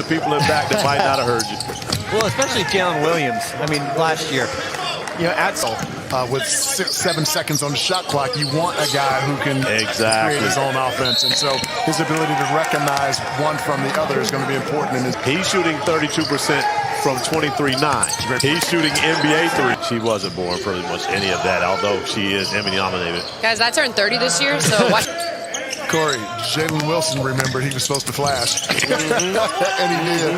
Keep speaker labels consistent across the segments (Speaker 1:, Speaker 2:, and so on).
Speaker 1: The people in back that might not have heard you.
Speaker 2: Well, especially Jalen Williams. I mean, last year.
Speaker 3: You know, with 6-7 seconds on the shot clock, you want a guy who can create his own offense. And so his ability to recognize one from the other is going to be important.
Speaker 1: He's shooting 32% from 23-9. He's shooting NBA three. She wasn't born pretty much any of that, although she is Emmy nominated.
Speaker 4: Guys, I turned 30 this year, so watch.
Speaker 3: Corey, Jalen Wilson remembered he was supposed to flash. And he did.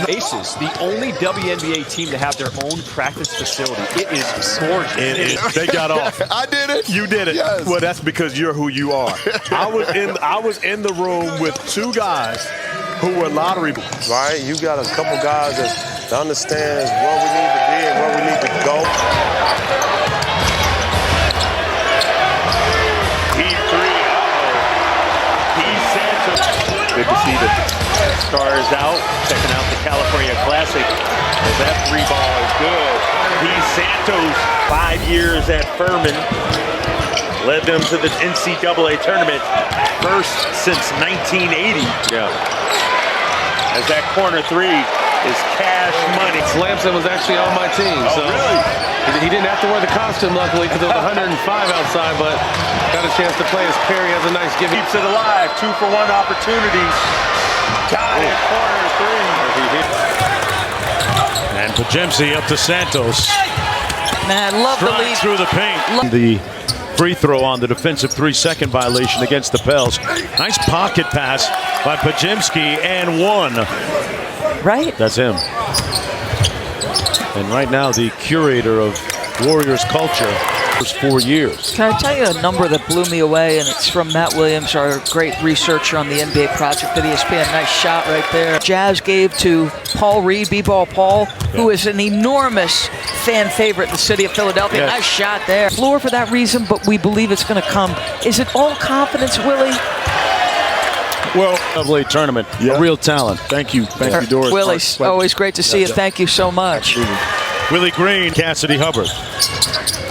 Speaker 5: Aces, the only WNBA team to have their own practice facility. It is gorgeous.
Speaker 1: They got off.
Speaker 3: I did it.
Speaker 1: You did it.
Speaker 3: Yes.
Speaker 1: Well, that's because you're who you are. I was in the room with two guys who were lottery.
Speaker 6: Right, you got a couple guys that understands where we need to be and where we need to go.
Speaker 5: Good to see the stars out, checking out the California Classic. As that three ball is good. He's Santos, 5 years at Furman. Led them to the NCAA tournament, first since 1980. Yeah. As that corner three is cash money.
Speaker 7: Slamson was actually on my team.
Speaker 5: Oh,
Speaker 7: so
Speaker 5: really?
Speaker 7: He didn't have to wear the costume, luckily, because it was 105 outside, but got a chance to play as Perry has a nice give.
Speaker 5: Keeps it alive, 2-for-1 opportunities. Got it, corner three.
Speaker 8: And Podziemski up to Santos.
Speaker 9: Man, love the lead.
Speaker 8: Through the paint. The free throw on the defensive 3-second violation against the Pels. Nice pocket pass by Podziemski and one.
Speaker 9: Right?
Speaker 8: That's him. And right now, the curator of Warriors culture was 4 years.
Speaker 9: Can I tell you a number that blew me away? And it's from Matt Williams, our great researcher on the NBA project at ESPN. Nice shot right there. Jazz gave to Paul Reed, B-Ball Paul, who is an enormous fan favorite in the city of Philadelphia.
Speaker 8: Yes.
Speaker 9: Nice shot there. Floor for that reason, but we believe it's going to come. Is it all confidence, Willie?
Speaker 8: Well, lovely tournament. A real talent. Thank you, Doris.
Speaker 9: Willie, always great to see you. Thank you so much.
Speaker 8: Willie Green, Cassidy Hubbard.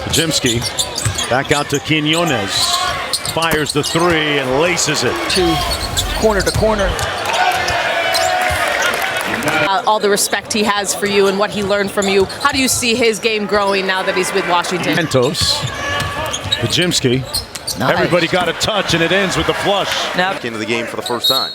Speaker 8: Podziemski back out to Quinones. Fires the three and laces it.
Speaker 9: Corner to corner.
Speaker 4: All the respect he has for you and what he learned from you. How do you see his game growing now that he's with Washington?
Speaker 8: Santos, Podziemski.
Speaker 9: Nice.
Speaker 8: Everybody got a touch, and it ends with the flush.
Speaker 9: Now
Speaker 6: Into the game for the first time.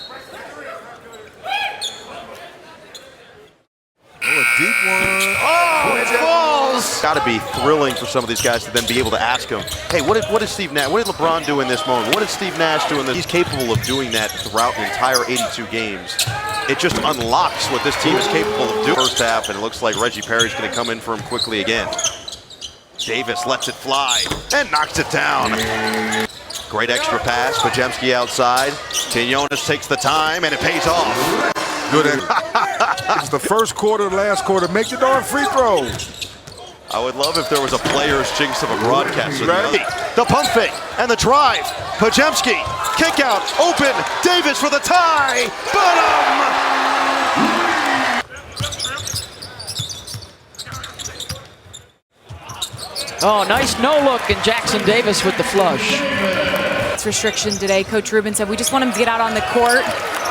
Speaker 3: Oh, a deep one. Oh, it falls.
Speaker 6: Got to be thrilling for some of these guys to then be able to ask him, hey, what did Steve Nash, what did LeBron do in this moment? What did Steve Nash do in this? He's capable of doing that throughout the entire 82 games. It just unlocks what this team is capable of doing. First half, and it looks like Reggie Perry's going to come in for him quickly again. Davis lets it fly and knocks it down. Great extra pass, Podziemski outside. Quinones takes the time, and it pays off.
Speaker 3: Good. It's the first quarter, last quarter. Make your darn free throws.
Speaker 6: I would love if there was a player's jinx of a broadcaster. The pump fake and the drive. Podziemski, kick out, open. Davis for the tie. Bottom.
Speaker 9: Oh, nice no-look, and Jackson Davis with the flush.
Speaker 4: It's restriction today. Coach Rubin said we just want him to get out on the court,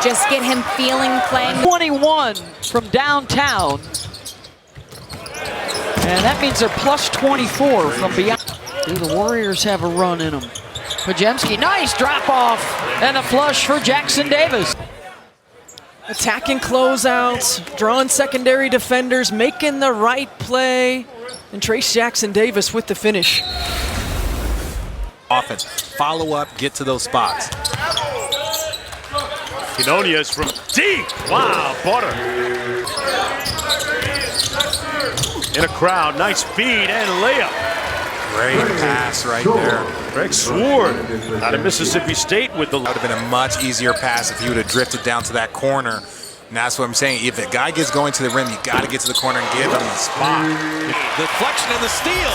Speaker 4: just get him feeling, playing.
Speaker 9: 21 from downtown. And that means they're plus 24 from beyond. Do the Warriors have a run in them? Podziemski, nice drop off, and a flush for Jackson Davis.
Speaker 10: Attacking closeouts, drawing secondary defenders, making the right play. And Trace Jackson Davis with the finish.
Speaker 2: Offense, follow up, get to those spots.
Speaker 8: Quinones from deep. Wow, butter. In a crowd, nice feed and layup.
Speaker 2: Great pass right there.
Speaker 8: Greg Sword out of Mississippi State with the.
Speaker 2: That would have been a much easier pass if he would have drifted down to that corner. And that's what I'm saying. If the guy gets going to the rim, you got to get to the corner and give him the spot.
Speaker 7: The deflection and the steal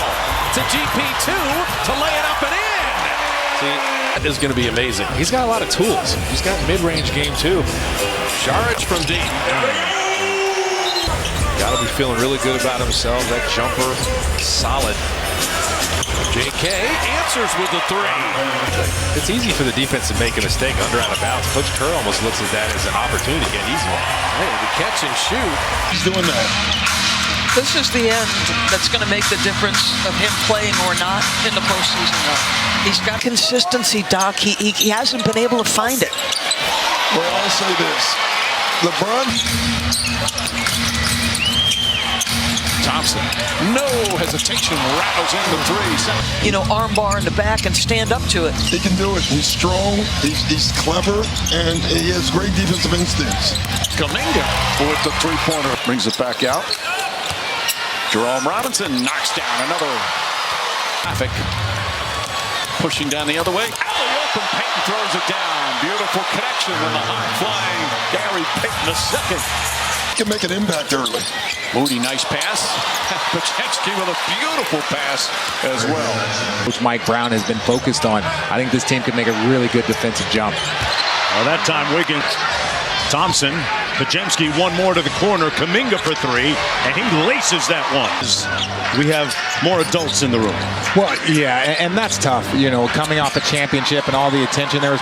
Speaker 7: to GP2 to lay it up and in. See, that is going to be amazing. He's got a lot of tools. He's got mid-range game too. Saric from deep. Got to be feeling really good about himself. That jumper, solid. JK answers with the three. It's easy for the defense to make a mistake under out of bounds. Coach Kerr almost looks at that as an opportunity to get an easy one. Hey, the catch and shoot.
Speaker 3: He's doing that.
Speaker 9: This is the end that's going to make the difference of him playing or not in the postseason. He's got consistency, Doc. He hasn't been able to find it.
Speaker 3: Well, I'll say this. LeBron.
Speaker 7: Thompson, no hesitation, rattles in the three.
Speaker 9: You know, arm bar in the back and stand up to it.
Speaker 3: He can do it. He's strong, he's clever, and he has great defensive instincts.
Speaker 7: Kuminga with the three-pointer. Brings it back out. Jerome Robinson knocks down another. Traffic. Pushing down the other way. Alley-oop and Payton throws it down. Beautiful connection and the high-flying Gary Payton II.
Speaker 3: Can make an impact early.
Speaker 7: Moody, nice pass. Podziemski with a beautiful pass as well.
Speaker 2: Coach Mike Brown has been focused on. I think this team could make a really good defensive jump.
Speaker 8: Well, that time Wiggins, Thompson, Podziemski, one more to the corner. Kuminga for three, and he laces that one. We have more adults in the room.
Speaker 2: Well, yeah, and that's tough. You know, coming off a championship and all the attention there.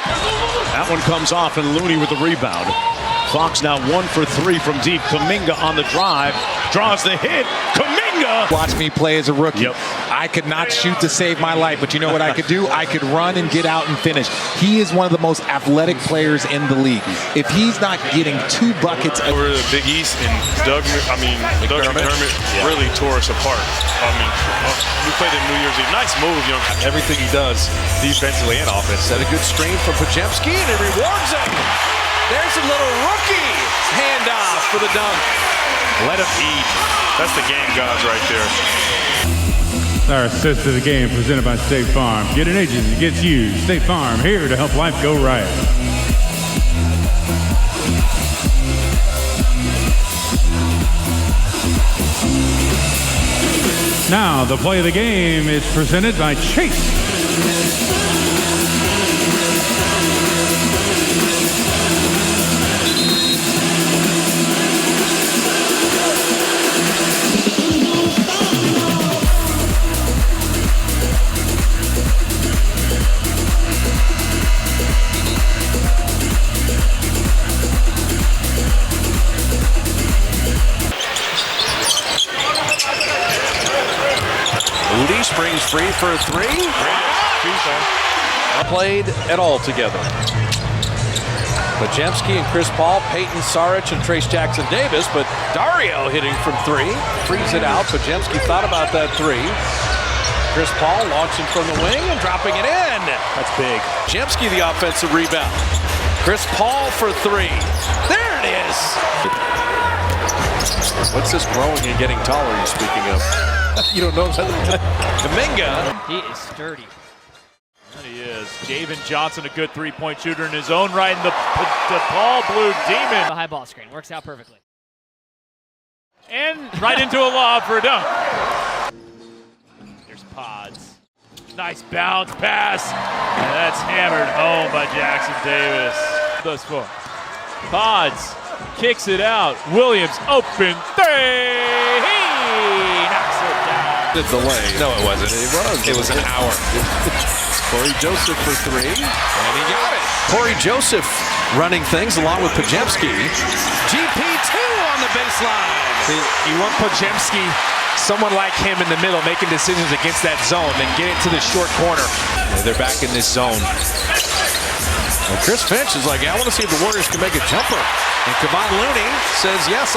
Speaker 8: That one comes off, and Looney with the rebound. Fox now 1 for 3 from deep. Kuminga on the drive, draws the hit. Kuminga!
Speaker 2: Watch me play as a rookie.
Speaker 8: Yep.
Speaker 2: I could not shoot to save my life, but you know what I could do? I could run and get out and finish. He is one of the most athletic players in the league. If he's not getting 2 buckets
Speaker 11: over the Big East, and Doug McDermott really tore us apart. I mean, we played in New Year's Eve. Nice move, you know.
Speaker 7: Everything he does defensively and offense. Set a good screen from Podziemski, and it rewards him. There's a little rookie handoff for the dunk.
Speaker 11: Let him eat. That's the game gods right there.
Speaker 12: Our assist of the game presented by State Farm. Get an agent that gets you. State Farm, here to help life go right. Now, the play of the game is presented by Chase.
Speaker 7: Moody springs free for a three. Played at all together. Podziemski and Chris Paul, Payton, Saric, and Trace Jackson Davis, but Dario hitting from three. Frees it out. Podziemski thought about that three. Chris Paul launching from the wing and dropping it in. That's big. Podziemski the offensive rebound. Chris Paul for three. There it is. What's this growing and getting taller you're speaking of? You don't know that. Kuminga.
Speaker 13: He is sturdy. And he is. Javen Johnson, a good three-point shooter in his own right. And the Paul Blue Demon.
Speaker 14: The high ball screen works out perfectly.
Speaker 13: And right into a lob for a dunk. There's Pods. Nice bounce pass. And that's hammered home by Jackson Davis. Thus far. Pods kicks it out. Williams open three. He knocks it down.
Speaker 7: The delay. No, it wasn't. It was an hour. Corey Joseph for three, and he got it. Corey Joseph running things along with Podziemski. GP2 on the baseline.
Speaker 2: See, you want Podziemski, someone like him in the middle, making decisions against that zone, then get it to the short corner.
Speaker 7: Yeah, they're back in this zone. And Chris Finch is like, I want to see if the Warriors can make a jumper. And Kevon Looney says, yes,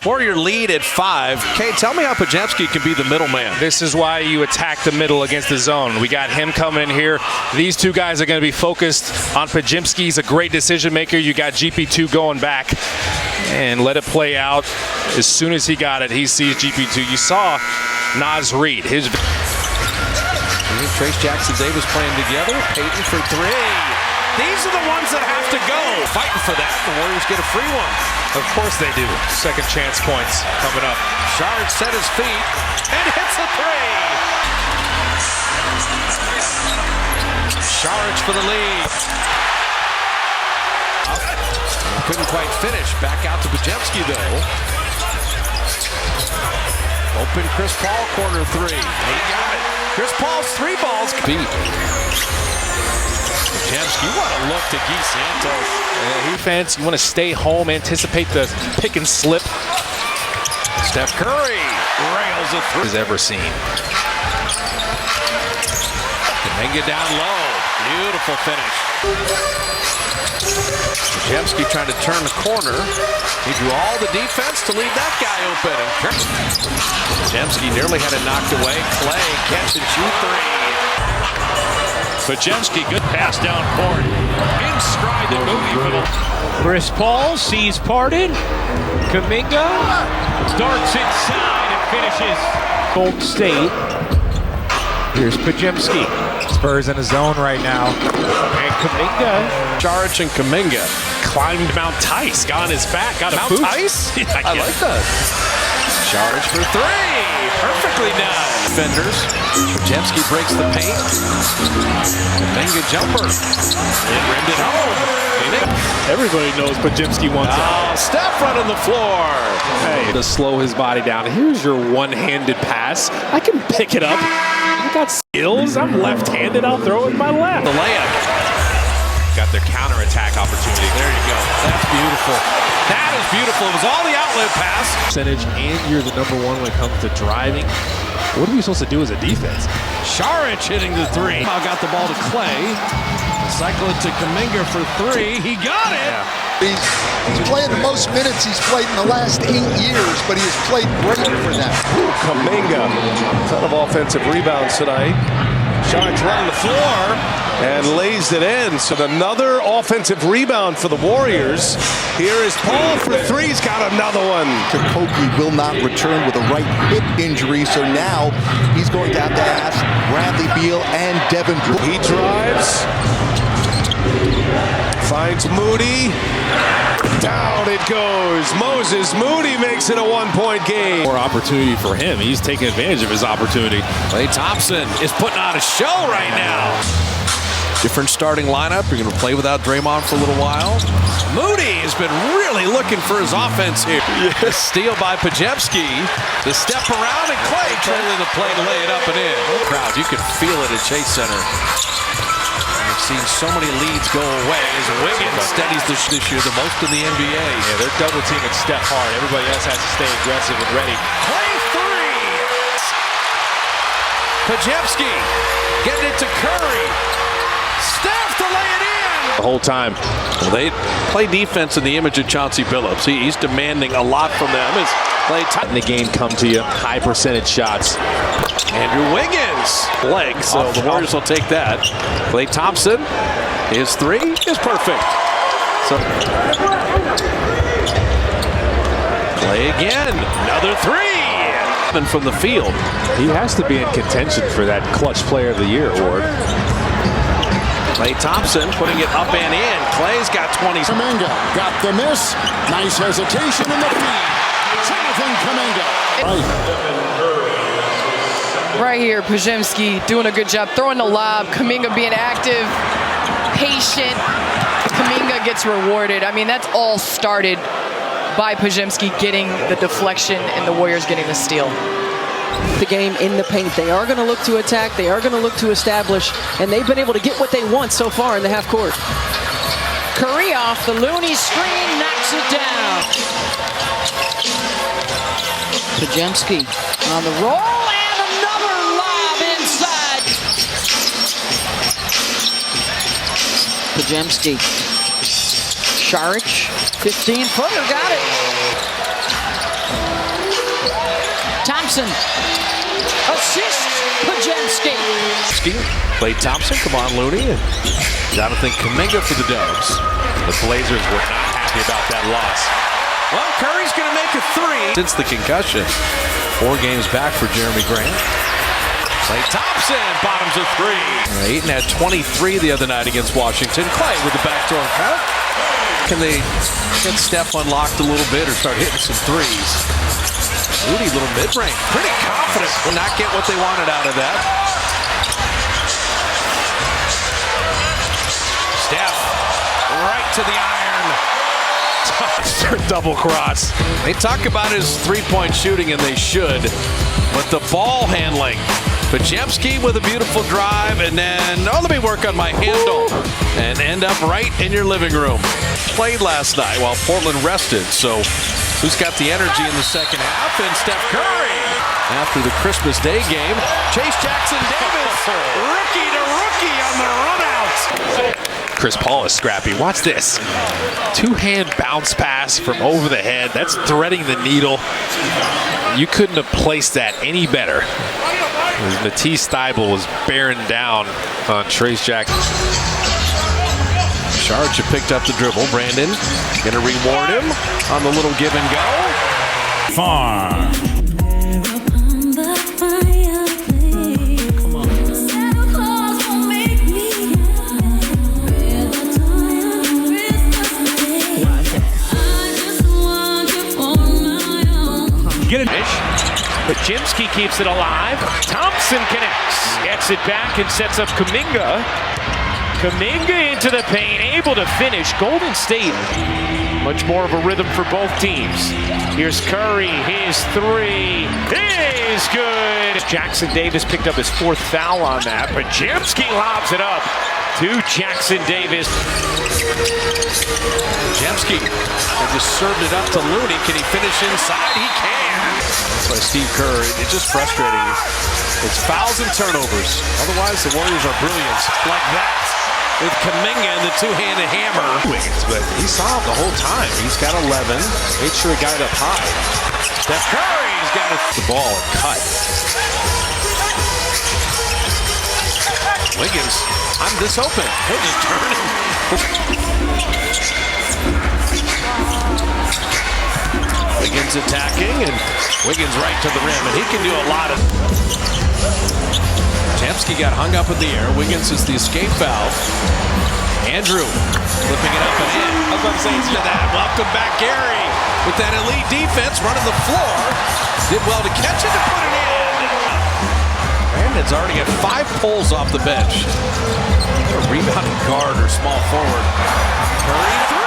Speaker 7: Warrior lead at 5. Kay, tell me how Podziemski can be the middleman.
Speaker 2: This is why you attack the middle against the zone. We got him coming in here. These two guys are going to be focused on Podziemski. He's a great decision maker. You got GP2 going back. And let it play out. As soon as he got it, he sees GP2. You saw Naz Reid.
Speaker 7: Trace Jackson Davis playing together. Payton for three. These are the ones that have to go. Fighting for that. The Warriors get a free one.
Speaker 2: Of course they do. Second chance points coming up.
Speaker 7: Shard set his feet and hits a three. Saric for the lead. Couldn't quite finish. Back out to Podziemski though. Open Chris Paul, corner three. He got it. Chris Paul's three balls. Beat. Podziemski, what a look to Guy Santos.
Speaker 2: Defense, you want to stay home, anticipate the pick and slip.
Speaker 7: Steph Curry rails a three.
Speaker 2: Has ever seen.
Speaker 7: Kuminga down low. Beautiful finish. Podziemski trying to turn the corner. He drew all the defense to leave that guy open. Podziemski nearly had it knocked away. Clay, catch and shoot three.
Speaker 8: Podziemski, good pass down court. In stride the movie.
Speaker 13: Chris Paul sees parted. Kuminga darts inside and finishes. Golden State. Here's Podziemski. Spurs in a zone right now. And Kuminga.
Speaker 7: Saric and Kuminga.
Speaker 2: Climbed Mount Tice, got on his back, got a
Speaker 7: Mount
Speaker 2: boot.
Speaker 7: Tice? I like that. Saric for three. Perfectly done. Defenders. Podziemski breaks the paint. Kuminga jumper. It rimmed it home.
Speaker 2: Everybody knows Podziemski wants it.
Speaker 7: Oh, Steph right on the floor.
Speaker 2: Hey, to slow his body down. Here's your one-handed pass. I can pick it up. I got skills. I'm left-handed. I'll throw it with my left.
Speaker 7: The layup.
Speaker 2: Got their counterattack opportunity.
Speaker 7: There you go. That's beautiful. That is beautiful. It was all the outlet pass.
Speaker 2: Percentage, and you're the #1 when it comes to driving. What are we supposed to do as a defense?
Speaker 7: Saric hitting the three. Now got the ball to Clay. Cycle it to Kuminga for three. He got it.
Speaker 14: Yeah. He's playing the most minutes he's played in the last 8 years, but he has played great for them.
Speaker 15: Kuminga, ton of offensive rebounds tonight. Saric running the floor and lays it in. So another offensive rebound for the Warriors. Here is Paul for three. He's got another one.
Speaker 14: Koki will not return with a right hip injury, so now he's going to have to ask Bradley Beal and Devin Booker.
Speaker 15: He drives. Finds Moody. Down it goes. Moses Moody makes it a 1-point game.
Speaker 2: More opportunity for him. He's taking advantage of his opportunity.
Speaker 7: Klay Thompson is putting on a show right now. Different starting lineup. You're going to play without Draymond for a little while. Moody has been really looking for his offense here. Yes. Steal by Podziemski. The step around and Klay trailing the play to lay it up and in. Crowd, you can feel it at Chase Center. I've seen so many leads go away as Wiggins steadies this year the most in the NBA.
Speaker 2: Yeah, they're double teaming Steph hard. Everybody else has to stay aggressive and ready.
Speaker 7: Klay three. Podziemski getting it to Curry. Steph to lay it in.
Speaker 2: The whole time.
Speaker 7: Well, they play defense in the image of Chauncey Billups. He's demanding a lot from them as Klay
Speaker 2: Letting the game come to you. High percentage shots.
Speaker 7: Andrew Wiggins leg, so the Warriors will take that. Klay Thompson, his three is perfect. So Klay again, another three. And from the field,
Speaker 2: he has to be in contention for that Clutch Player of the Year award.
Speaker 7: Klay Thompson putting it up and in. Klay's got 20.
Speaker 14: Kuminga got the miss. Nice hesitation in the feed. Jonathan Kuminga.
Speaker 4: Right here, Podziemski doing a good job throwing the lob. Kuminga being active, patient. Kuminga gets rewarded. I mean, that's all started by Podziemski getting the deflection and the Warriors getting the steal.
Speaker 10: The game in the paint. They are going to look to attack. They are going to look to establish, and they've been able to get what they want so far in the half court.
Speaker 9: Curry off the Looney screen, knocks it down. Podziemski on the roll, and another lob inside. Podziemski. Saric, 15-footer, got it. Thompson, assist Podziemski.
Speaker 7: Klay Thompson, come on, Looney. And Jonathan Kuminga for the Dubs.
Speaker 2: The Blazers were not happy about that loss.
Speaker 7: Well, Curry's going to make a three since the concussion. 4 games back for Jeremy Grant. Klay Thompson bottoms a three. Ayton had 23 the other night against Washington. Klay with the backdoor cut. Can they get Steph unlocked a little bit or start hitting some threes? Moody, little mid-range. Pretty confident will not get what they wanted out of that. Steph right to the iron.
Speaker 2: Double cross.
Speaker 7: They talk about his three-point shooting, and they should, but the ball handling. Podziemski with a beautiful drive, and then, let me work on my handle, and end up right in your living room. Played last night while Portland rested, so who's got the energy in the second half? And Steph Curry. After the Christmas Day game, Chase Jackson Davis, rookie to rookie on the run out.
Speaker 2: Chris Paul is scrappy. Watch this. Two-hand bounce pass from over the head. That's threading the needle. You couldn't have placed that any better. Matisse Thybulle was bearing down on Trace Jackson.
Speaker 7: Sharge picked up the dribble. Brandin gonna reward him on the little give and go.
Speaker 12: Farm.
Speaker 13: Get it. Podziemski keeps it alive. Thompson connects. Gets it back and sets up Kuminga. Kuminga into the paint, able to finish. Golden State, much more of a rhythm for both teams. Here's Curry, his three is good. Jackson Davis picked up his fourth foul on that. Podziemski lobs it up to Jackson Davis.
Speaker 7: Podziemski just served it up to Looney. Can he finish inside? He can. That's why Steve Kerr, it's just frustrating. It's fouls and turnovers. Otherwise, the Warriors are brilliant. Like that. With Kuminga and the two-handed hammer.
Speaker 2: But he saw him the whole time.
Speaker 7: He's got 11. Made sure he got it up high. Steph Curry's got it. The ball and cut. Wiggins, I'm this open. He'll just turn it. Wiggins attacking, and Wiggins right to the rim, and he can do a lot of. Podziemski got hung up in the air. Wiggins is the escape valve. Andrew flipping it up and in. I was about to say to that. Welcome back, Gary, with that elite defense running the floor. Did well to catch it to put it in. Brandon's already got 5 pulls off the bench. A rebounding guard or small forward. Curry three.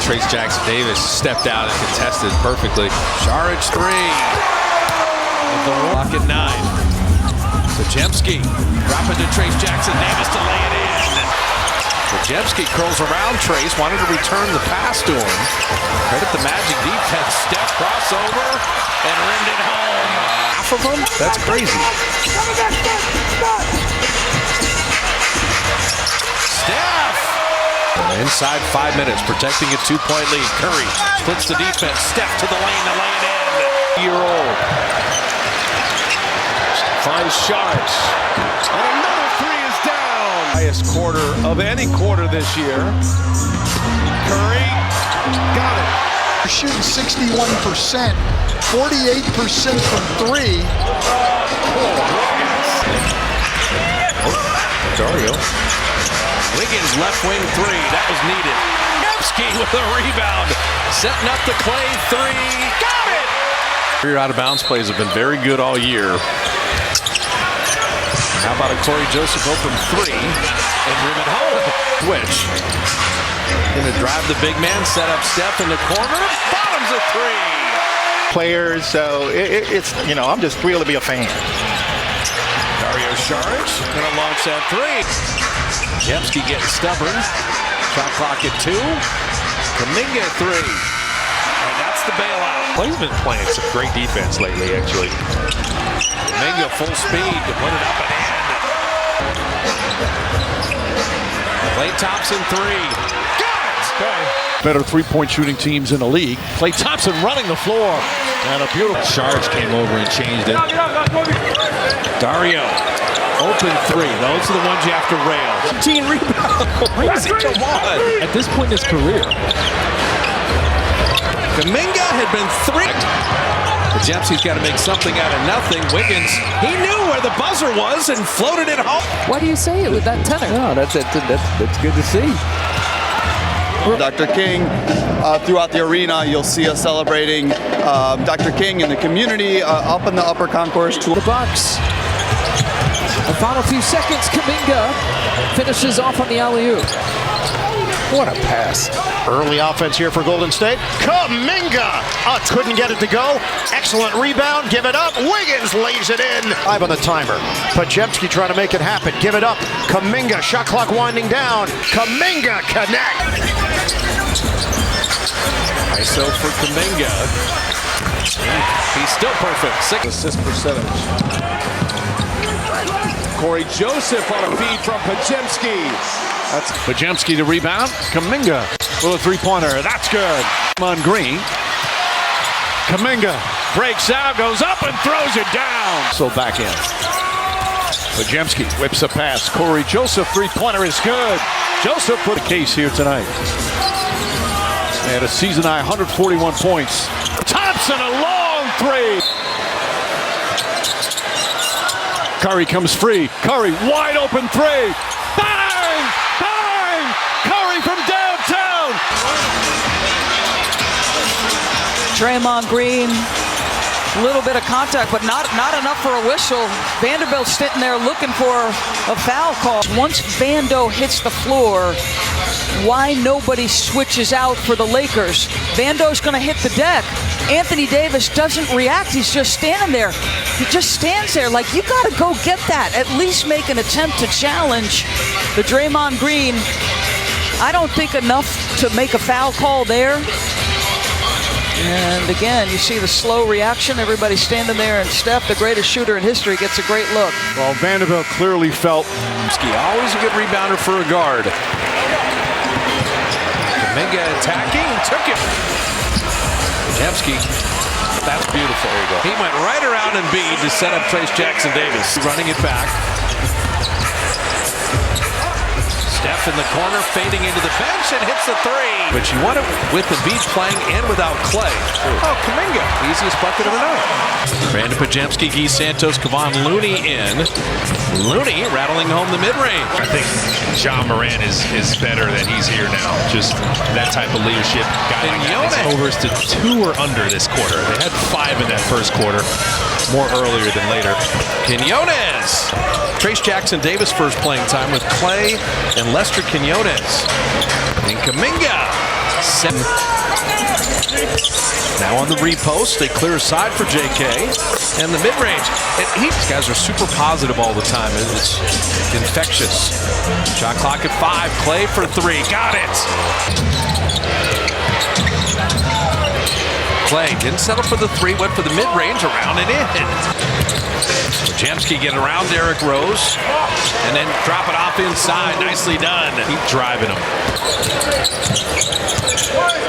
Speaker 2: Trace Jackson Davis stepped out and contested perfectly.
Speaker 7: Saric three. The lock at 9. Podziemski dropping to Trace Jackson Davis to lay it in. Podziemski curls around Trace, wanted to return the pass to him. Credit the Magic defense. Steph crossover and rimmed it home. Half of them? That's crazy. Steph! Inside 5 minutes, protecting a 2-point lead. Curry splits the defense. Steph to the lane to lay it in. Year-old. Finds Sharge. And another three is down. Highest quarter of any quarter this year. Curry got it.
Speaker 3: They're shooting 61%, 48% from three.
Speaker 7: Dario. Wiggins left wing three. That was needed. Podziemski with a rebound. Setting up the Clay three. Got it! Your out of bounds plays have been very good all year. How about a Corey Joseph open three and rim it home? Switch. Gonna drive the big man, set up Steph in the corner. Bottoms a three.
Speaker 16: Players, so it's, I'm just thrilled to be a fan.
Speaker 7: Dario Saric gonna launch that three. Podziemski getting stubborn. Shot clock at 2. Kuminga three. And that's the bailout.
Speaker 2: Clay's been playing some great defense lately, actually.
Speaker 7: Kuminga full speed to put it up and in. Klay Thompson three. Got it! Okay.
Speaker 8: Better three-point shooting teams in the league. Klay Thompson running the floor. And a beautiful
Speaker 2: Sharge came over and changed it.
Speaker 7: Dario, open three. Those are the ones you have to rail. 15 rebounds. Crazy, come on.
Speaker 13: At this point in his career.
Speaker 7: Kuminga had been three. Podziemski's got to make something out of nothing. Wiggins, he knew where the buzzer was and floated it home.
Speaker 10: Why do you say it with that tenor?
Speaker 16: No, that's good to see. Dr. King, throughout the arena, you'll see us celebrating Dr. King in the community, up in the upper concourse.
Speaker 10: The Bucks. The final few seconds, Kuminga finishes off on the alley-oop.
Speaker 17: What a pass. Early offense here for Golden State. Kuminga couldn't get it to go. Excellent rebound. Give it up. Wiggins lays it in. 5 on the timer. Podziemski trying to make it happen. Give it up. Kuminga. Shot clock winding down. Kuminga connect.
Speaker 7: ISO for Kuminga. He's still perfect. 6
Speaker 15: assist percentage. Corey Joseph on a feed from Podziemski.
Speaker 8: That's Podziemski to rebound. Kuminga with a three-pointer. That's good. On Green. Kuminga breaks out, goes up and throws it down. So back in. Podziemski whips a pass. Corey Joseph three-pointer is good. Joseph put a case here tonight. And a season high 141 points. Thompson a long three. Curry comes free. Curry wide open three. Bang! Bang! Curry from downtown.
Speaker 9: Draymond Green, a little bit of contact, but not enough for a whistle. Vanderbilt's sitting there looking for a foul call. Once Vando hits the floor, why nobody switches out for the Lakers? Vando's going to hit the deck. Anthony Davis doesn't react. He's just standing there. He just stands there like, you got to go get that. At least make an attempt to challenge the Draymond Green. I don't think enough to make a foul call there. And again, you see the slow reaction. Everybody standing there, and Steph, the greatest shooter in history, gets a great look.
Speaker 8: Well, Vanderbilt clearly felt.
Speaker 7: Always a good rebounder for a guard. Kuminga attacking, took it. Podziemski, that's beautiful. There you go. He went right around Embiid to set up Trace Jackson Davis. Running it back. Steph in the corner, fading into the bench and hits the three. But you want it with Embiid playing and without Clay. Oh, Kuminga, easiest bucket of the night. Brandin Podziemski, Guy Santos, Kevon Looney in. Looney rattling home the mid-range.
Speaker 2: I think John Moran is better that he's here now. Just that type of leadership. Guy like that. Overs to 2 or under this quarter. They had 5 in that first quarter, more earlier than later.
Speaker 7: Quinones. Trace Jackson Davis first playing time with Clay and Lester Quinones. And Kuminga. Now on the repost, they clear aside for JK. And the mid-range. These guys are super positive all the time. It's infectious. Shot clock at 5. Clay for 3. Got it. Clay didn't settle for the 3. Went for the mid-range, around and in. Podziemski getting around Derrick Rose. And then drop it off inside. Nicely done.
Speaker 2: Keep driving him.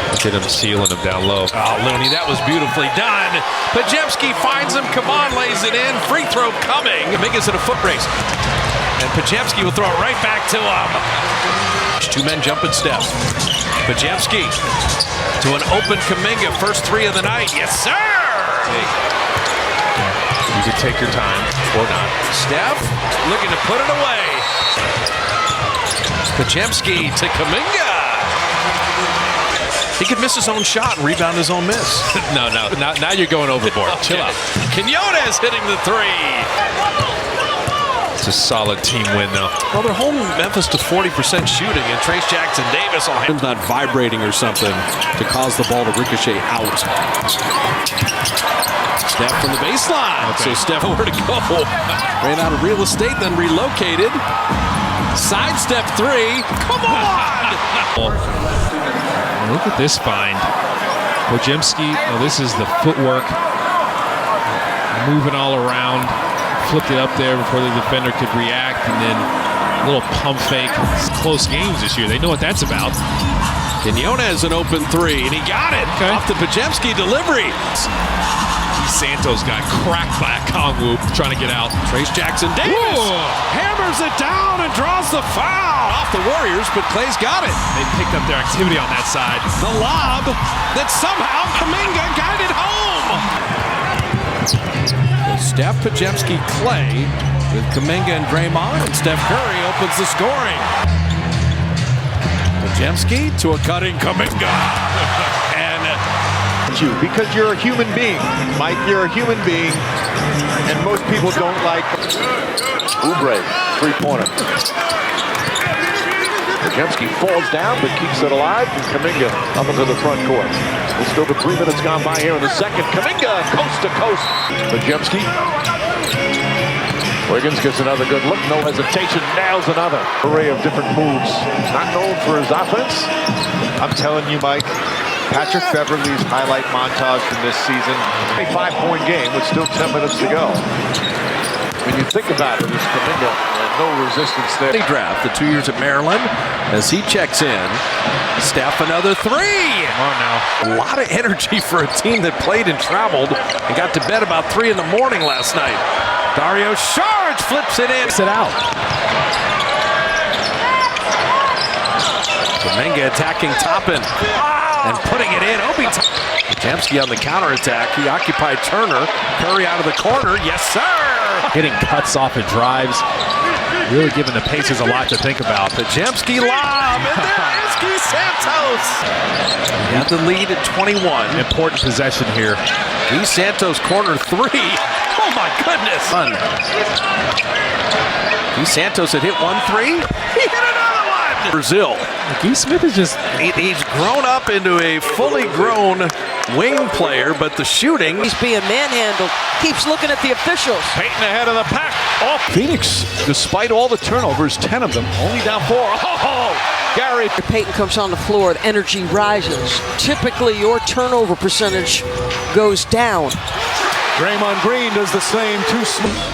Speaker 2: Look at him sealing him down low.
Speaker 7: Oh, Looney, that was beautifully done. Podziemski finds him. Kevon lays it in. Free throw coming. Kuminga's in a foot race. And Podziemski will throw it right back to him. 2 men jumping Steph. Podziemski to an open Kuminga. First 3 of the night. Yes, sir!
Speaker 2: You can take your time or not.
Speaker 7: Steph looking to put it away. Podziemski to Kuminga. He could miss his own shot and rebound his own miss.
Speaker 2: No. Now you're going overboard.
Speaker 7: Okay.
Speaker 2: Chill out.
Speaker 7: Quinones hitting the 3.
Speaker 2: It's a solid team win, though.
Speaker 7: Well, they're holding Memphis to 40% shooting, and Trace Jackson Davis will have
Speaker 15: not vibrating or something to cause the ball to ricochet out.
Speaker 7: Steph from the baseline. Okay. So Steph where to go. Ran out of real estate, then relocated. Sidestep 3. Come on!
Speaker 2: Look at this find. Podziemski, this is the footwork. Moving all around. Flipped it up there before the defender could react, and then a little pump fake. It's close games this year. They know what that's about.
Speaker 7: Quinones an open 3, and he got it. Okay. Off the Podziemski delivery.
Speaker 2: Santos got cracked by a Kong whoop trying to get out.
Speaker 7: Trace Jackson Davis hammers it down and draws the foul off the Warriors, but Clay's got it.
Speaker 2: They picked up their activity on that side.
Speaker 7: The lob that somehow Kuminga guided home. Steph, Podziemski, Clay with Kuminga and Draymond, and Steph Curry opens the scoring. Podziemski to a cutting Kuminga.
Speaker 17: Because you're a human being, Mike. You're a human being, and most people don't like. Oubre, 3-pointer.
Speaker 8: Podziemski falls down but keeps it alive, and Kuminga up into the front court. It's still 3 minutes gone by here in the second. Kuminga coast to coast. Podziemski. Wiggins gets another good look, no hesitation, nails another. Array of different moves. Not known for his offense.
Speaker 18: I'm telling you, Mike, Patrick Beverley's highlight montage from this season.
Speaker 8: A 5-point game with still 10 minutes to go. When you think about it, it's Kuminga, no resistance there.
Speaker 15: Draft, the 2 years at Maryland, as he checks in. Steph, another three.
Speaker 2: Come on now.
Speaker 15: A lot of energy for a team that played and traveled and got to bed about 3 in the morning last night. Dario Saric flips it in.
Speaker 2: Sit out.
Speaker 15: Kuminga attacking Toppin and putting it in. Podziemski on the counterattack. He occupied Turner. Curry out of the corner. Yes, sir.
Speaker 2: Getting cuts off and drives. Really giving the Pacers a lot to think about.
Speaker 15: Podziemski lob, and there is Guy Santos. He had the lead at 21.
Speaker 2: Important possession here.
Speaker 15: Guy Santos corner three. Oh my goodness. Guy Santos had hit 1-3. He hit another one. Brazil.
Speaker 2: Guy Smith is just...
Speaker 15: He's grown up into a fully grown wing player, but the shooting...
Speaker 9: He's being manhandled. Keeps looking at the officials.
Speaker 8: Payton ahead of the pack. Off. Phoenix, despite all the turnovers, 10 of them, only down 4. Oh, Gary.
Speaker 9: Payton comes on the floor, the energy rises. Typically, your turnover percentage goes down.
Speaker 8: Draymond Green does the same.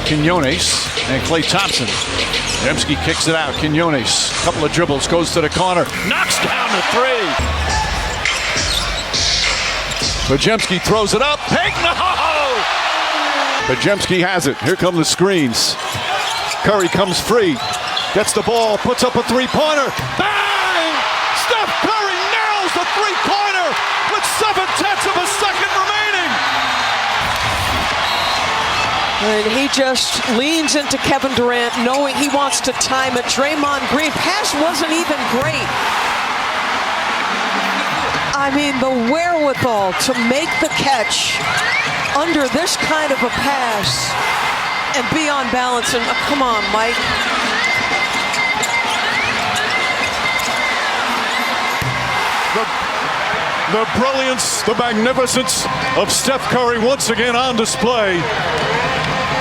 Speaker 8: Quinones and Klay Thompson. Podziemski kicks it out. Quinones, couple of dribbles, goes to the corner, knocks down the 3. Podziemski throws it up. Payton, Podziemski has it. Here come the screens. Curry comes free, gets the ball, puts up a 3-pointer. Bang! Steph Curry nails the 3-pointer with 7/10 of a second remaining.
Speaker 9: And he just leans into Kevin Durant, knowing he wants to time it. Draymond Green, pass wasn't even great. I mean, the wherewithal to make the catch under this kind of a pass and be on balance. And come on, Mike.
Speaker 8: The brilliance, the magnificence of Steph Curry once again on display.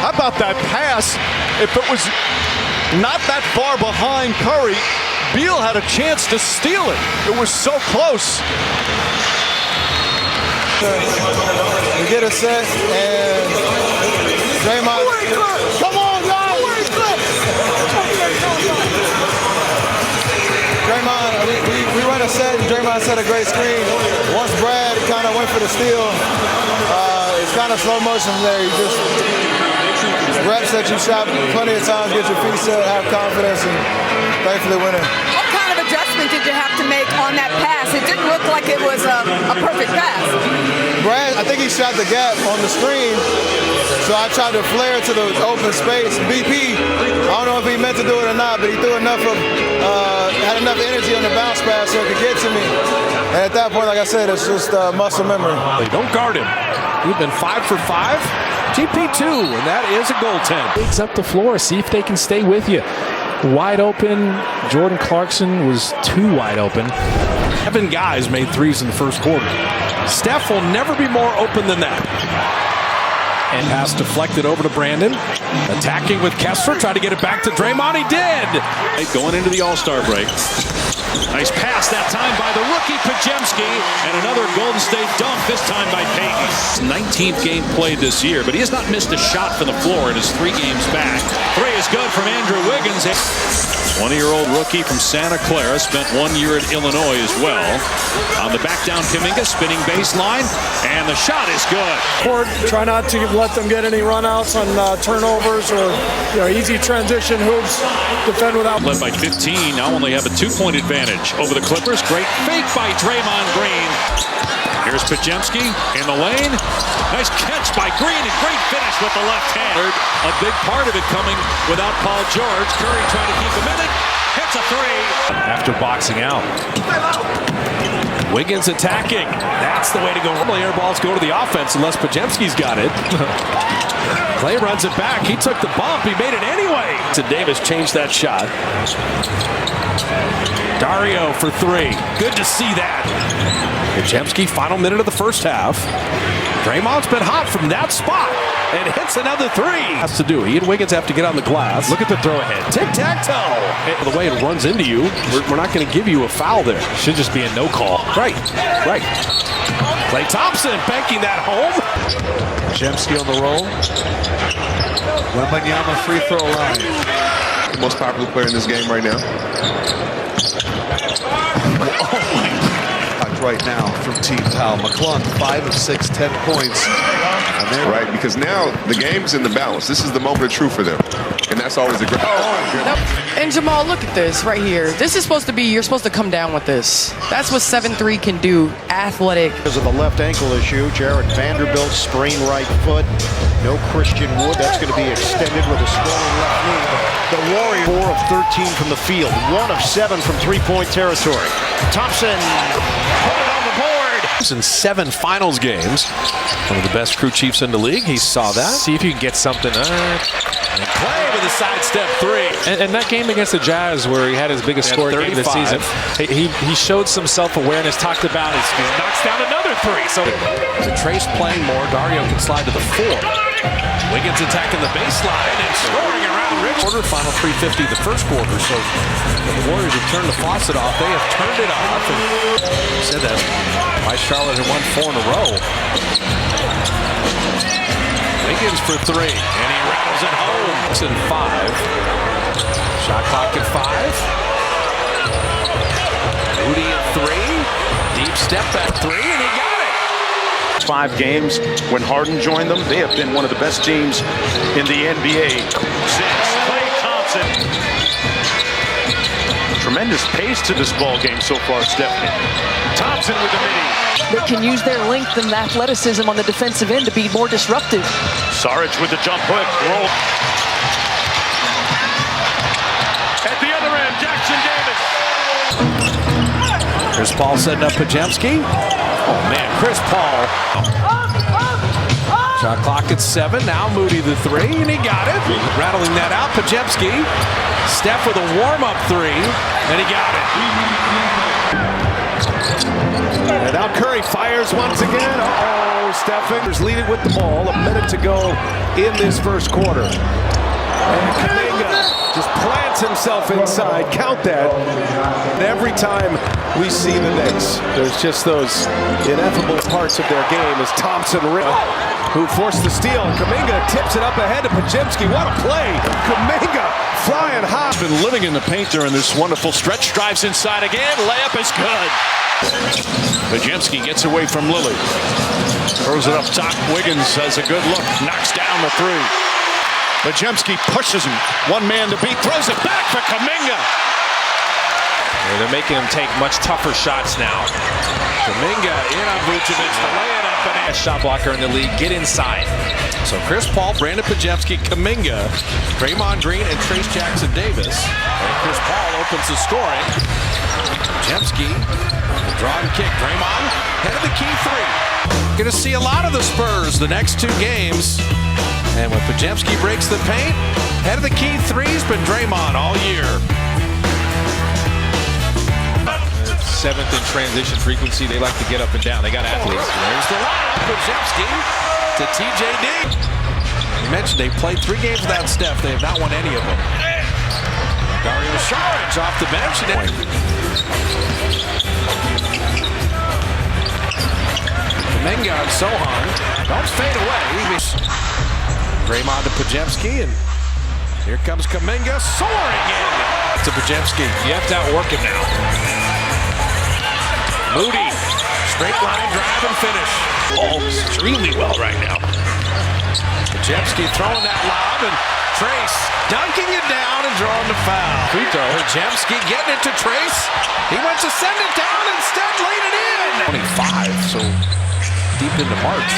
Speaker 8: How about that pass? If it was not that far behind Curry, Beal had a chance to steal it. It was so close.
Speaker 19: We get a set, and Draymond. Come on, y'all! Draymond, we run a set, and Draymond set a great screen. Once Brad kind of went for the steal, it's kind of slow motion there. You just reps that you shot plenty of times, get your feet set, have confidence, and thankfully win it.
Speaker 20: What kind of adjustment did you have to make on that pass? It didn't look like it was a perfect pass.
Speaker 19: Brad, I think he shot the gap on the screen, so I tried to flare to the open space. BP, I don't know if he meant to do it or not, but he threw enough of, had enough energy on the bounce pass so it could get to me. And at that point, like I said, it's just muscle memory.
Speaker 15: They don't guard him. He's been 5 for 5. GP2, and that is a goaltend.
Speaker 2: Bigs up the floor, see if they can stay with you. Wide open. Jordan Clarkson was too wide open.
Speaker 15: 7 guys made threes in the first quarter. Steph will never be more open than that. And pass deflected over to Brandon. Attacking with Kessler, tried to get it back to Draymond. He did.
Speaker 21: Going into the All-Star break. Nice pass that time by the rookie Podziemski, and another Golden State dunk, this time by Payton. 19th game played this year, but he has not missed a shot from the floor in his 3 games back. 3 is good from Andrew Wiggins. 20-year-old rookie from Santa Clara, spent 1 year at Illinois as well. On the back down, Kuminga, spinning baseline, and the shot is good.
Speaker 22: Try not to let them get any runouts on turnovers or easy transition hoops. Defend without.
Speaker 21: Led by 15, now only have a 2-point advantage over the Clippers. Great fake by Draymond Green. Here's Podziemski in the lane. Nice catch by Green, and great finish with the left hand. A big part of it coming without Paul George. Curry trying to keep him in it.
Speaker 7: hits a three.
Speaker 2: After boxing out.
Speaker 7: Wiggins attacking. That's the way to go. Normally air balls go to the offense unless Podziemski's got it. Clay runs it back. He took the bump. He made it anyway. So Davis changed that shot. Dario for three. Good to see that. Podziemski, final minute of the first half. Draymond's been hot from that spot and hits another three. Has to do. He and Wiggins have to get on the glass.
Speaker 2: Look at the throw ahead.
Speaker 7: Tic-tac-toe. The way it runs into you, we're not going to give you a foul there.
Speaker 2: Should just be a no call.
Speaker 7: Right. Klay Thompson banking that home.
Speaker 18: Podziemski on the roll. Wembanyama free throw line.
Speaker 1: The most popular player in this game right now.
Speaker 18: Oh my. Right now from Team Powell. McClung, 5 of 6, 10 points.
Speaker 1: Right, because now the game's in the balance. This is the moment of truth for them. And that's always a great.
Speaker 4: And Jamal, look at this right here. This is supposed to be, you're supposed to come down with this. That's what 7-3 can do. Athletic.
Speaker 17: Because of the left ankle issue, Jared Vanderbilt sprained right foot. No Christian Wood. That's going to be extended with a swollen left knee. The Warriors 4 of 13 from the field. 1 of 7 from three-point territory. Thompson put it on the board.
Speaker 7: In 7 finals games. One of the best crew chiefs in the league. He saw that.
Speaker 2: See if you can get something.
Speaker 7: And Clay with a sidestep three.
Speaker 2: And that game against the Jazz where he had his biggest scoring game of the season, he showed some self-awareness, talked about it, he knocks down another three. So
Speaker 7: Trace playing more, Dario can slide to the 4. Wiggins attacking the baseline and scoring around Rich. Final 3:50 the first quarter, so the Warriors have turned the faucet off. They have turned it off. And said that why Charlotte had won 4 in a row. Wiggins for 3, and he rattles it home. It's in 5. Shot clock at 5. Moody at 3. Deep step at 3, and he got it.
Speaker 5: 5 games. When Harden joined them, they have been one of the best teams in the NBA. 6. Klay Thompson. Tremendous pace to this ball game so far, Stephanie. Thompson with the midi.
Speaker 10: They can use their length and athleticism on the defensive end to be more disruptive.
Speaker 5: Saric with the jump hook. Roll. At the other end, Jackson Davis.
Speaker 7: Chris Paul setting up Podziemski. Oh man, Chris Paul. Shot clock at 7. Now Moody the 3, and he got it. Rattling that out. Podziemski. Steph with a warm-up 3, and he got it.
Speaker 15: And now Curry fires once again. Uh-oh, Stephen's leading with the ball. A minute to go in this first quarter. And Kuminga just plants himself inside. Count that. And every time we see the Knicks, there's just those ineffable parts of their game as Thompson, who forced the steal. Kuminga tips it up ahead to Podziemski. What a play. Kuminga flying high.
Speaker 21: He's been living in the paint during this wonderful stretch. Drives inside again. Layup is good. Podziemski gets away from Lillard. Throws it up top. Wiggins has a good look. Knocks down the 3. Podziemski pushes him. One man to beat. Throws it back for Kuminga.
Speaker 2: They're making him take much tougher shots now.
Speaker 7: Kuminga in on Vucevic to lay it up and in.
Speaker 2: Shot blocker in the league. Get inside.
Speaker 7: So Chris Paul, Brandin Podziemski, Kuminga, Draymond Green, and Trace Jackson Davis. And Chris Paul opens the scoring. Podziemski, the draw and kick. Draymond, head of the key 3. Going to see a lot of the Spurs the next 2 games. And when Podziemski breaks the paint, head of the key 3's been Draymond all year.
Speaker 2: 7th in transition frequency. They like to get up and down. They got athletes.
Speaker 7: There's the line. Podziemski to TJD. You mentioned they played 3 games without Steph. They have not won any of them. Dario Saric off the bench. Kuminga and Sohan. Don't fade away. Draymond to Podziemski, and here comes Kuminga soaring in to Podziemski.
Speaker 2: You have to outwork him now.
Speaker 7: Moody, straight line drive and finish. Oh, extremely well right now. Podziemski throwing that lob, and Trace dunking it down and drawing the foul.
Speaker 2: Free throw.
Speaker 7: Podziemski getting it to Trace. He went to send it down, instead laid it in. 25, so deep into March.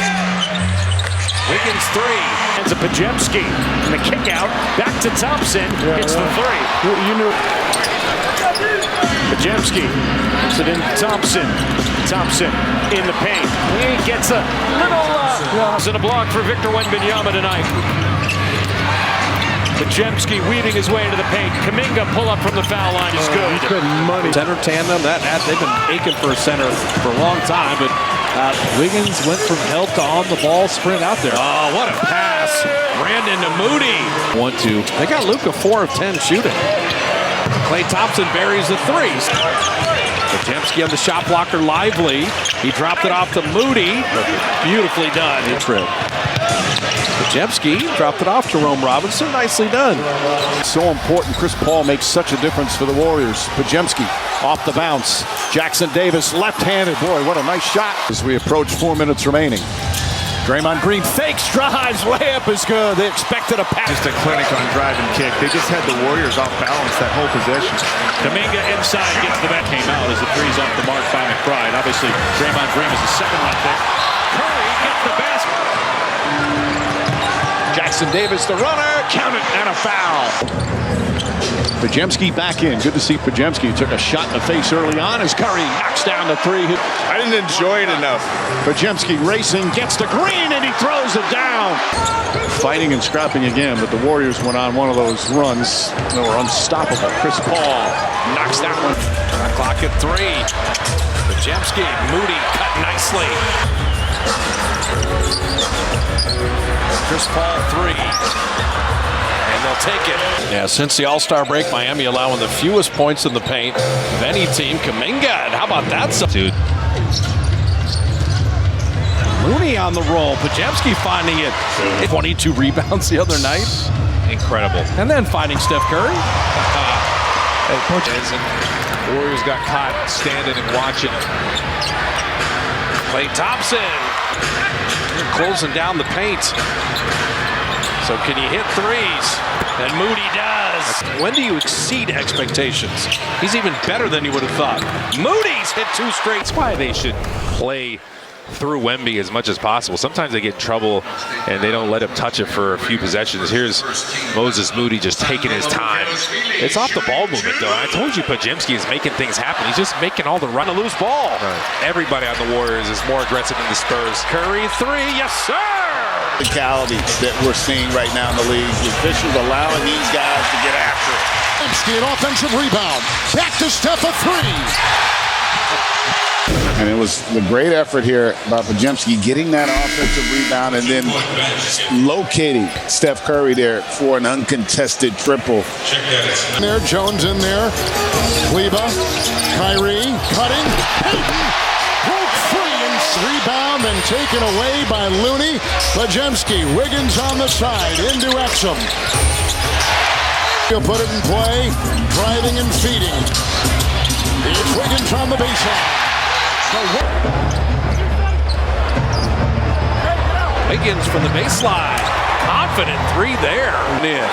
Speaker 17: Wiggins three. Ends up Podziemski. And the kick out. Back to Thompson. Hits the three.
Speaker 22: You knew.
Speaker 17: Podziemski. Puts it in Thompson. Thompson in the paint. He gets a little and a block for Victor Wembanyama tonight. Podziemski weaving his way into the paint. Kuminga pull up from the foul line is good.
Speaker 22: Good money.
Speaker 21: Center tandem, they've been aching for a center for a long time, but Wiggins went from help to on the ball sprint out there.
Speaker 17: Oh, what a pass. Brandin to Moody.
Speaker 21: 1-2. They got Luka 4 of 10 shooting. Klay Thompson buries the threes. Podziemski on the shot blocker, Lively. He dropped it off to Moody. Beautifully done. Podziemski dropped it off Jerome Robinson. Nicely done.
Speaker 8: So important. Chris Paul makes such a difference for the Warriors. Podziemski off the bounce. Jackson Davis left-handed. Boy, what a nice shot. As we approach 4 minutes remaining. Draymond Green fakes, drives, layup is good. They expected a pass.
Speaker 6: Just a clinic on drive and kick. They just had the Warriors off balance that whole possession.
Speaker 17: Kuminga inside gets the back. Came out as the three's off the mark by McBride. Obviously, Draymond Green is the second right there. Curry gets the basket.
Speaker 8: Jackson Davis, the runner, count it, and a foul. Podziemski back in. Good to see Podziemski. Took a shot in the face early on as Curry knocks down the three.
Speaker 6: I didn't enjoy it enough.
Speaker 8: Podziemski racing, gets to Green, and he throws it down. Fighting and scrapping again, but the Warriors went on one of those runs. They were unstoppable. Chris Paul knocks that one.
Speaker 17: Clock at 3. Podziemski, Moody cut nicely. Chris Paul 3. And they'll take it.
Speaker 21: Yeah, since the All-Star break, Miami allowing the fewest points in the paint of any team. Kuminga, and how about that? Dude. Looney on the roll. Podziemski finding it. 22 rebounds the other night.
Speaker 2: Incredible.
Speaker 21: And then finding Steph Curry.
Speaker 2: Warriors got caught standing and watching.
Speaker 21: Klay Thompson closing down the paint. So can you hit threes? And Moody does. When do you exceed expectations? He's even better than you would have thought. Moody's hit 2 straight.
Speaker 2: That's why they should play through Wemby as much as possible. Sometimes they get in trouble and they don't let him touch it for a few possessions. Here's Moses Moody just taking his time. It's off the ball movement, though. I told you Podziemski is making things happen. He's just making all the run.
Speaker 21: A loose ball.
Speaker 2: Everybody on the Warriors is more aggressive than the Spurs.
Speaker 21: Curry 3, yes sir!
Speaker 11: Physicality that we're seeing right now in the league. The officials allowing these guys to get after it.
Speaker 8: Podziemski, an offensive rebound. Back to Steph, a 3.
Speaker 11: And it was the great effort here by Podziemski getting that offensive rebound and then locating Steph Curry there for an uncontested triple.
Speaker 8: There, Jones in there. Kleba, Kyrie, cutting. Payton broke free and rebound and taken away by Looney. Podziemski, Wiggins on the side, into Exum. He'll put it in play, driving and feeding. It's Wiggins on the baseline.
Speaker 21: Wiggins from the baseline. Confident 3 there. In.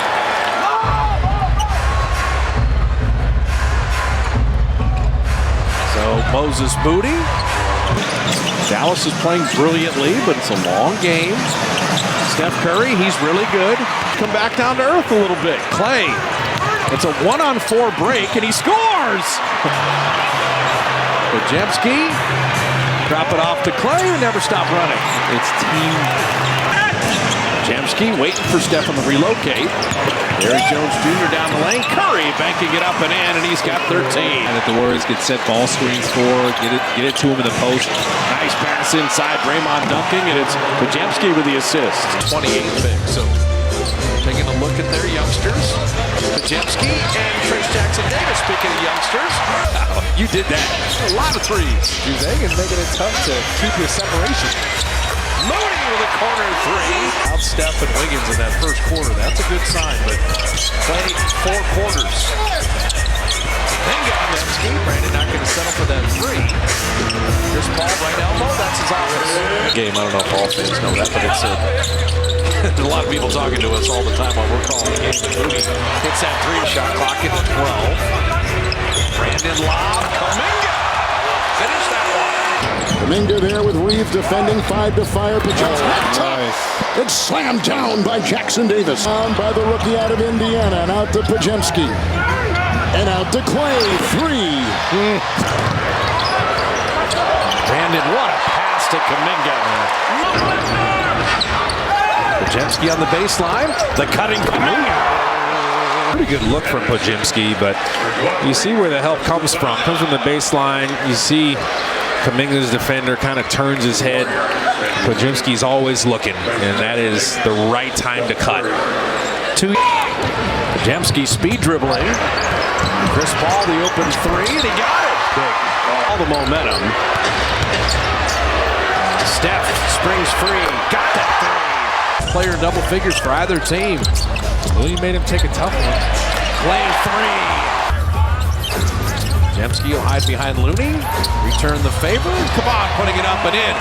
Speaker 21: So Moses Moody. Dallas is playing brilliantly, but it's a long game. Steph Curry, he's really good. Come back down to earth a little bit. Klay. It's a 1-on-4 break, and he scores! Podziemski. Drop it off to Klay, who never stopped running. It's team. Podziemski waiting for Stephen to relocate. Larry Jones Jr. down the lane. Curry banking it up and in, and he's got 13.
Speaker 2: And if the Warriors get set ball screens for, get it to him in the post.
Speaker 21: Nice pass inside, Draymond dunking, and it's Podziemski with the assist. 28 pick, so taking a look at their youngsters. Podziemski and Trace Jackson Davis, speaking of youngsters.
Speaker 2: You did that.
Speaker 21: A lot of threes.
Speaker 2: Vegas making it tough to keep your separation.
Speaker 21: Moody with a corner 3. Out Steph and Wiggins in that first quarter. That's a good sign, but play 4 quarters. Kuminga on the scheme. Brandon not going to settle for that 3. Chris Paul right elbow. That's his office. Game. I don't know if all fans know that, but it's there's a lot of people talking to us all the time while we're calling the game. Moody hits that 3. Shot clock at 12. Brandon lob. Kuminga. Finish that one.
Speaker 12: Kuminga there with Reeves defending, 5 to fire. Nice. It's slammed down by Jackson Davis. Down by the rookie out of Indiana, and out to Podziemski. And out to Clay, 3.
Speaker 8: Brandon, what a pass to Kuminga. Podziemski on the baseline. The cutting Kuminga.
Speaker 2: Pretty good look from Podziemski, but you see where the help comes from. Comes from the baseline. You see Kuminga's defender kind of turns his head. Podziemski's always looking, and that is the right time to cut.
Speaker 8: Podziemski speed dribbling. Chris Paul, the open 3, and he got it. Big. All the momentum. Steph springs free. Got that 3. Player double figures for either team.
Speaker 2: He made him take a tough one.
Speaker 8: Clay 3. Podziemski will hide behind Looney. Return the favor. Come on, putting it up and in.